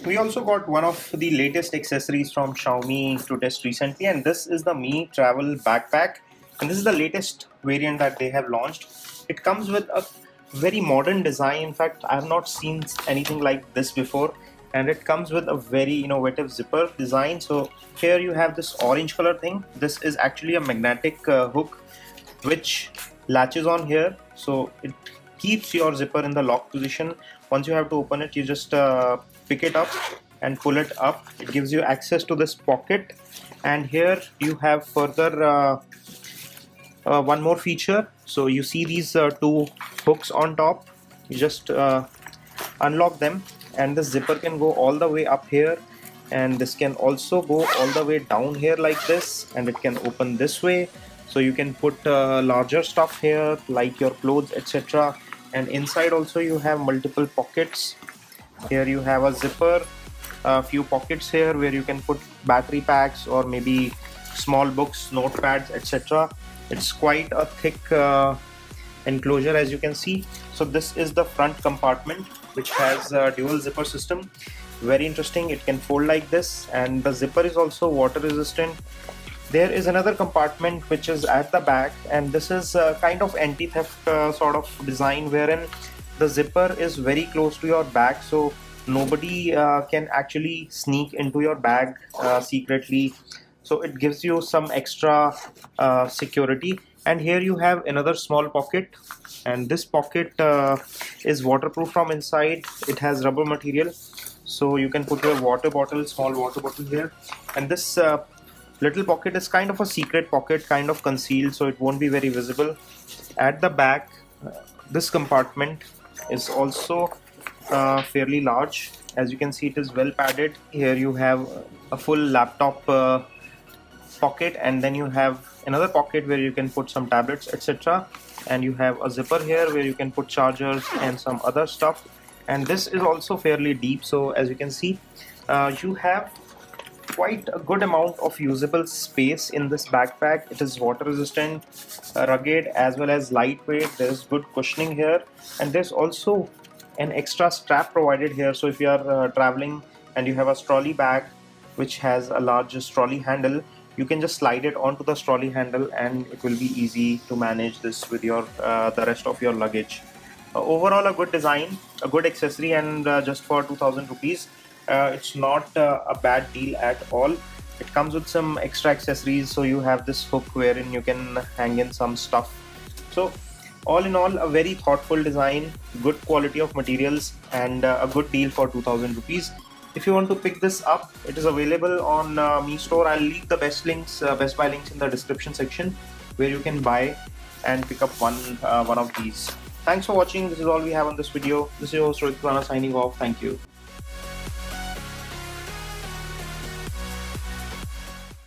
We also got one of the latest accessories from Xiaomi to test recently, and this is the Mi Travel Backpack, and this is the latest variant that they have launched. It comes with a very modern design. In fact, I have not seen anything like this before, and it comes with a very innovative zipper design. So here you have this orange color thing. This is actually a magnetic hook which latches on here, so it keeps your zipper in the lock position. Once you have to open it, you just pick it up and pull it up. It gives you access to this pocket, and here you have further one more feature. So you see these two hooks on top. You just unlock them, and the zipper can go all the way up here, and this can also go all the way down here like this, and it can open this way. So you can put larger stuff here like your clothes, etc. And inside also you have multiple pockets. Here you have a zipper, a few pockets here where you can put battery packs or maybe small books, notepads, etc. It's quite a thick enclosure, as you can see. So this is the front compartment, which has a dual zipper system. Very interesting. It can fold like this, and the zipper is also water resistant. There is another compartment which is at the back, and this is kind of anti-theft sort of design, wherein the zipper is very close to your bag, so nobody can actually sneak into your bag secretly. So it gives you some extra security. And here you have another small pocket, and this pocket is waterproof from inside. It has rubber material, so you can put your water bottle, small water bottle here. And this little pocket is kind of a secret pocket, kind of concealed, so it won't be very visible. At the back, this compartment is also fairly large. As you can see, it is well padded. Here you have a full laptop pocket, and then you have another pocket where you can put some tablets, etc. And you have a zipper here where you can put chargers and some other stuff. And this is also fairly deep, so as you can see, you have quite a good amount of usable space in this backpack. It is water resistant, rugged, as well as lightweight. There is good cushioning here, and there's also an extra strap provided here. So if you are traveling and you have a trolley bag which has a large trolley handle, you can just slide it onto the trolley handle, and it will be easy to manage this with your the rest of your luggage. Overall, a good design, a good accessory, and just for 2000 rupees. It's not a bad deal at all. It comes with some extra accessories, so you have this hook wherein you can hang in some stuff. So all in all, a very thoughtful design, good quality of materials, and a good deal for 2000 rupees. If you want to pick this up, it is available on Mi Store. I'll leave the best buy links in the description section, where you can buy and pick up one of these. Thanks for watching. This is all we have on this video. This is your host Rohit Khurana signing off. Thank you.